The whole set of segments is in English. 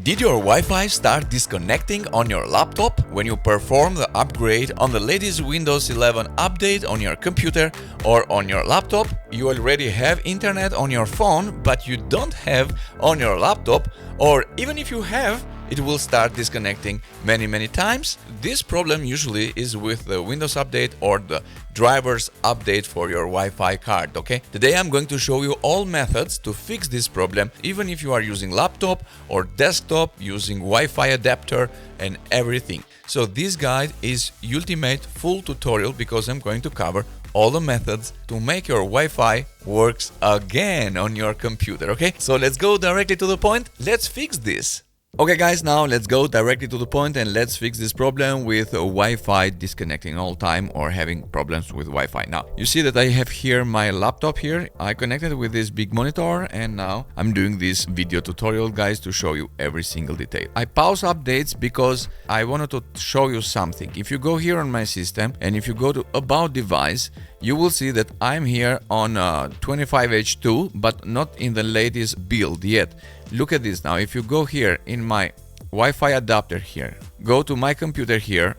Did your Wi-Fi start disconnecting on your laptop when you perform the upgrade on the latest Windows 11 update on your computer or on your laptop? You already have internet on your phone, but you don't have on your laptop, or even if you have, it will start disconnecting many times. This problem usually is with the Windows update or the drivers update for your Wi-Fi card, okay? Today I'm going to show you all methods to fix this problem, even if you are using laptop or desktop, using Wi-Fi adapter and everything. So this guide is ultimate full tutorial because I'm going to cover all the methods to make your Wi-Fi works again on your computer, okay? So let's go directly to the point. Let's fix this. Okay guys, now let's go directly to the point and let's fix this problem with Wi-Fi disconnecting all time or having problems with Wi-Fi. Now, you see that I have here my laptop here. I connected with this big monitor and now I'm doing this video tutorial, guys, to show you every single detail. I pause updates because I wanted to show you something. If you go here on my system and if you go to About Device, you will see that I'm here on 25H2, but not in the latest build yet. Look at this now. If you go here in my Wi-Fi adapter here, go to my computer here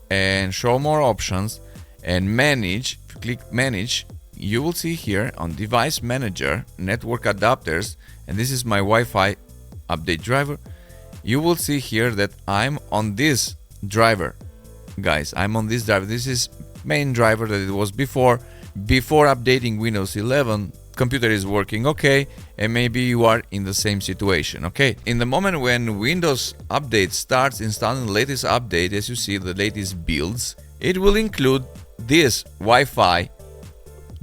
and show more options and manage. If you click manage, you will see here on device manager, network adapters, and this is my Wi-Fi update driver. You will see here that I'm on this driver. Guys, I'm on this driver. This is main driver that it was before updating Windows 11. Computer is working okay, and maybe you are in the same situation, okay? In the moment when Windows update starts installing the latest update, as you see the latest builds, it will include this Wi-Fi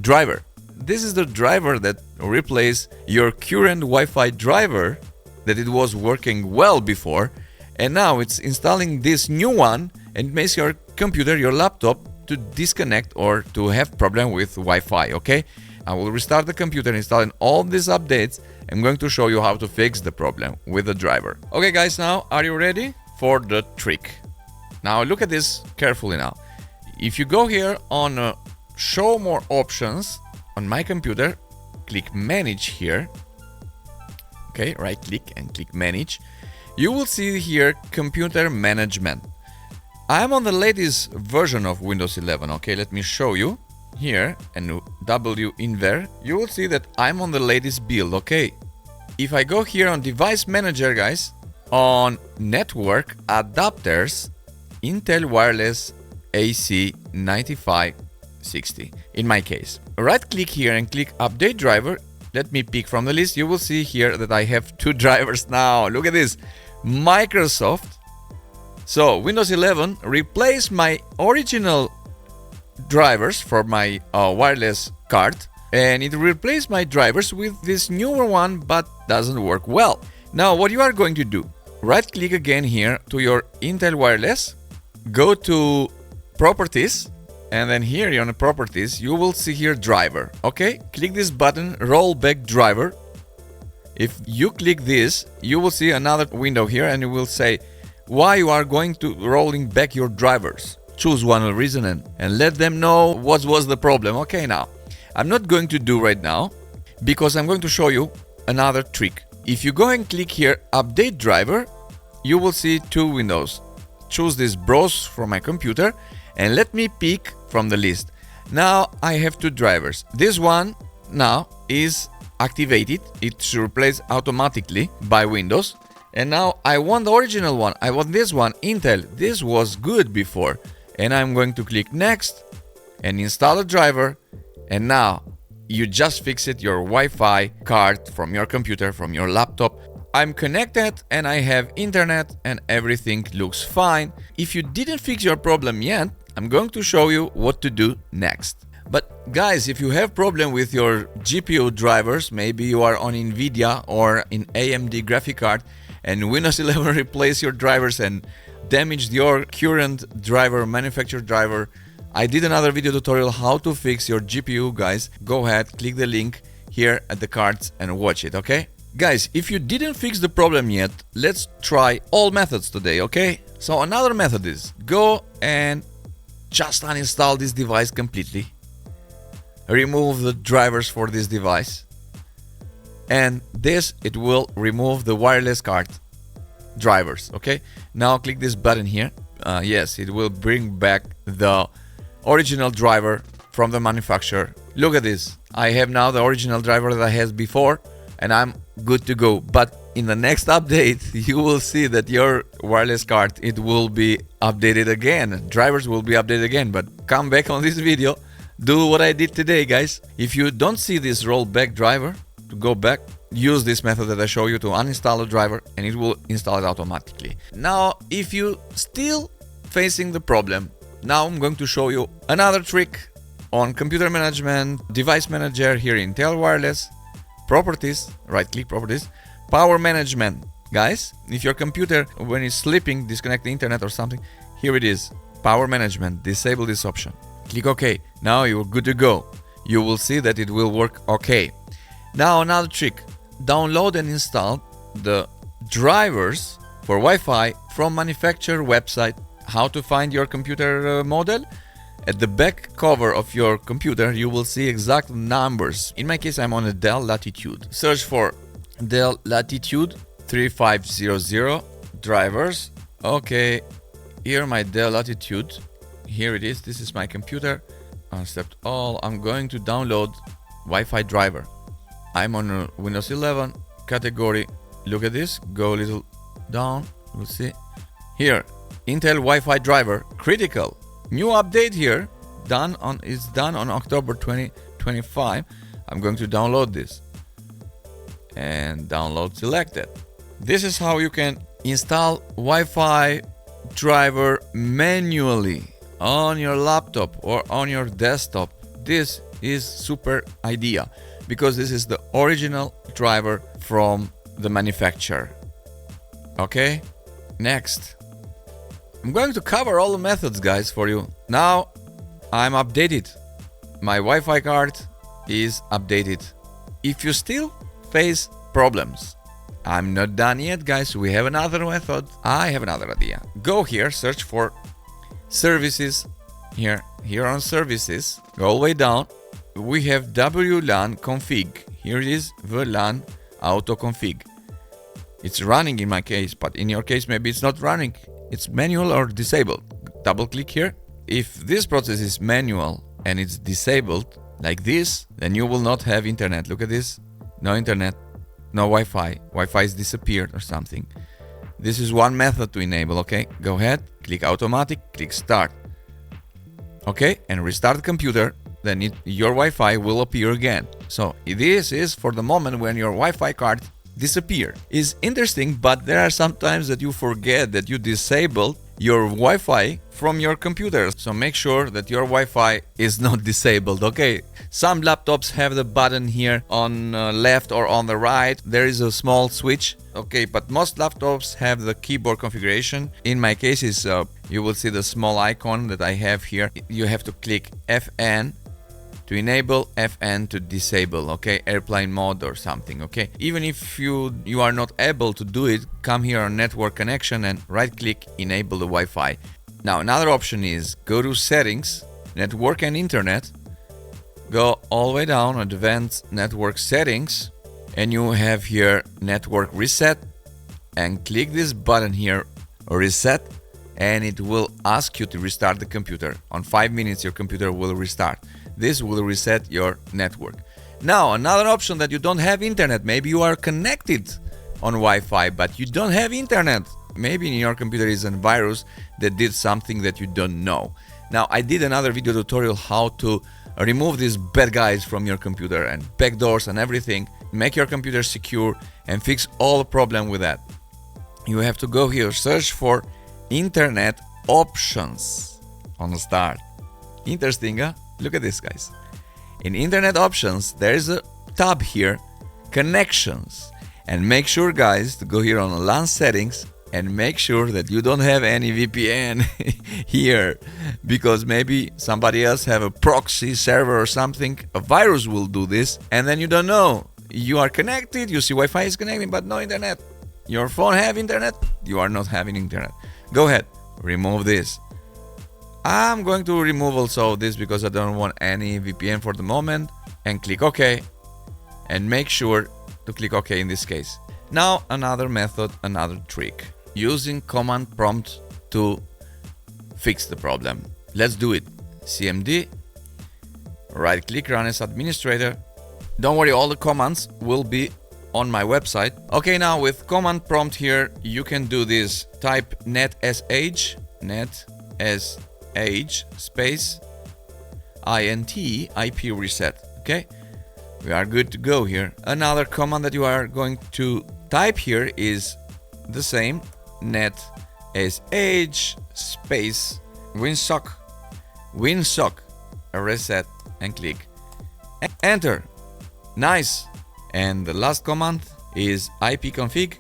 driver. This is the driver that replaces your current Wi-Fi driver that it was working well before, and now it's installing this new one and makes your computer, your laptop, to disconnect or to have problem with Wi-Fi, okay? I will restart the computer, installing all these updates. I'm going to show you how to fix the problem with the driver. Okay guys, now are you ready for the trick? Now look at this carefully now. If you go here on show more options on my computer, click manage here. Okay, right click and click manage. You will see here computer management. I'm on the latest version of Windows 11. Okay, let me show you. Here and W in there, you will see that I'm on the latest build, okay? If I go here on device manager, guys, on network adapters, Intel wireless AC 9560 in my case. Right click here and click update driver. Let me pick from the list. You will see here that I have two drivers now. Look at this, Microsoft. So Windows 11 replaced my original drivers for my wireless card, and it replaced my drivers with this newer one, but doesn't work well. Now what you are going to do, right click again here to your Intel wireless, go to properties, and then here on the properties you will see here driver. Okay, click this button, roll back driver. If you click this, you will see another window here and it will say why you are going to rolling back your drivers. Choose one reason and let them know what was the problem. Okay, now I'm not going to do right now because I'm going to show you another trick. If you go and click here update driver, you will see two windows. Choose this browse from my computer and let me pick from the list. Now I have two drivers. This one now is activated. It's replaced automatically by Windows. And now I want the original one. I want this one, Intel. This was good before. And I'm going to click next and install a driver, and now you just fixed your Wi-Fi card from your computer, from your laptop. I'm connected and I have internet and everything looks fine. If you didn't fix your problem yet, I'm going to show you what to do next. But guys, if you have problem with your GPU drivers, maybe you are on NVIDIA or in AMD graphic card and Windows 11 replace your drivers and damaged your current driver, manufacturer driver. I did another video tutorial how to fix your GPU, guys. Go ahead, click the link here at the cards and watch it, okay? Guys, if you didn't fix the problem yet, let's try all methods today, okay? So another method is go and just uninstall this device completely. Remove the drivers for this device. And this, it will remove the wireless card. drivers. Okay, now click this button here. Yes, it will bring back the original driver from the manufacturer. Look at this. I have now the original driver that I had before, and I'm good to go. But in the next update, you will see that your wireless card, it will be updated again. Drivers will be updated again. But come back on this video, do what I did today, guys. If you don't see this rollback driver, to go back, use this method that I show you to uninstall a driver, and it will install it automatically. Now, if you still facing the problem, now I'm going to show you another trick on computer management, device manager here in Intel Wireless, properties, right click properties, power management. Guys, if your computer, when it's sleeping, disconnect the internet or something, here it is, power management, disable this option. Click OK. Now you're good to go. You will see that it will work okay. Now another trick, download and install the drivers for Wi-Fi from manufacturer website. How to find your computer model? At the back cover of your computer, you will see exact numbers. In my case, I'm on a Dell Latitude. Search for Dell Latitude 3500 drivers. Okay, here my Dell Latitude. Here it is. This is my computer. Accept all. I'm going to download Wi-Fi driver. I'm on a Windows 11 category. Look at this. Go a little down. We'll see. Here, Intel Wi-Fi driver critical. New update here. It's done on October 2025. I'm going to download this. And download selected. This is how you can install Wi-Fi driver manually on your laptop or on your desktop. This is super idea because this is the original driver from the manufacturer. Okay, next. I'm going to cover all the methods, guys, for you. Now I'm updated. My Wi-Fi card is updated. If you still face problems, I'm not done yet, guys. We have another method. I have another idea. Go here, search for services. Here on services, go all the way down. We have WLAN config. Here it is, WLAN AutoConfig. It's running in my case, but in your case, maybe it's not running. It's manual or disabled. Double click here. If this process is manual and it's disabled like this, then you will not have internet. Look at this. No internet, no Wi-Fi. Wi-Fi is disappeared or something. This is one method to enable, okay? Go ahead, click automatic, click start. Okay, and restart the computer, then your Wi-Fi will appear again. So this is for the moment when your Wi-Fi card disappear. It's interesting, but there are some times that you forget that you disabled your Wi-Fi from your computer. So make sure that your Wi-Fi is not disabled, okay? Some laptops have the button here on left or on the right. There is a small switch, okay? But most laptops have the keyboard configuration. In my case, you will see the small icon that I have here. You have to click FN to enable, FN to disable, okay? Airplane mode or something, okay? Even if you are not able to do it, come here on network connection and right click, enable the Wi-Fi. Now another option is go to settings, network and internet, go all the way down, advanced network settings, and you have here network reset, and click this button here, reset, and it will ask you to restart the computer. On 5 minutes your computer will restart. This will reset your network. Now another option that you don't have internet. Maybe you are connected on Wi-Fi but you don't have internet. Maybe in your computer is a virus that did something that you don't know. Now I did another video tutorial how to remove these bad guys from your computer and backdoors and everything. Make your computer secure and fix all the problem with that. You have to go here, search for internet options on the start. Interesting, huh? Look at this, guys. In internet options, there is a tab here, connections. And make sure, guys, to go here on LAN settings and make sure that you don't have any VPN here, because maybe somebody else have a proxy server or something. A virus will do this and then you don't know. You are connected, you see Wi-Fi is connecting, but no internet. Your phone have internet, you are not having internet. Go ahead, remove this. I'm going to remove also this because I don't want any VPN for the moment, and click OK, and make sure to click OK in this case. Now another method, another trick. using command prompt to fix the problem. Let's do it. CMD, right click, run as administrator. Don't worry, all the commands will be on my website. Okay, now with command prompt here, you can do this. Type netsh space int IP reset. Okay, we are good to go here. Another command that you are going to type here is the same, netsh space winsock reset, and click enter. Nice. And the last command is ipconfig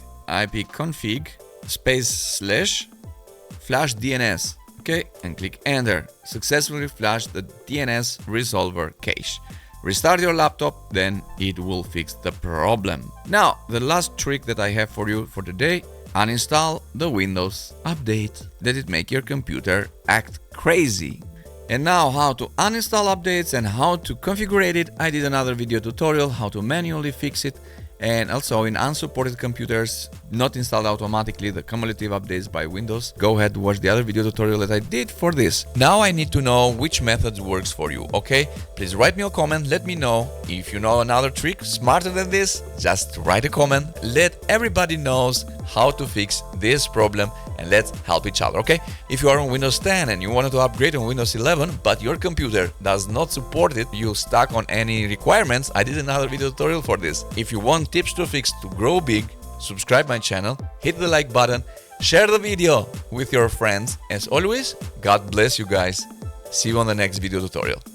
space / flash DNS. Okay, and click enter. Successfully flash the DNS resolver cache. Restart your laptop, then it will fix the problem. Now, the last trick that I have for you for today: uninstall the Windows update. Let it make your computer act crazy. And now, how to uninstall updates and how to configure it. I did another video tutorial how to manually fix it, and also in unsupported computers, not installed automatically the cumulative updates by Windows. Go ahead, watch the other video tutorial that I did for this. Now I need to know which method works for you, okay? Please write me a comment, let me know. If you know another trick smarter than this, just write a comment. Let everybody knows how to fix this problem, and let's help each other, okay? If you are on Windows 10 and you wanted to upgrade on Windows 11, but your computer does not support it, you stuck on any requirements, I did another video tutorial for this. If you want tips to fix to grow big, subscribe my channel, hit the like button, share the video with your friends. As always, God bless you guys. See you on the next video tutorial.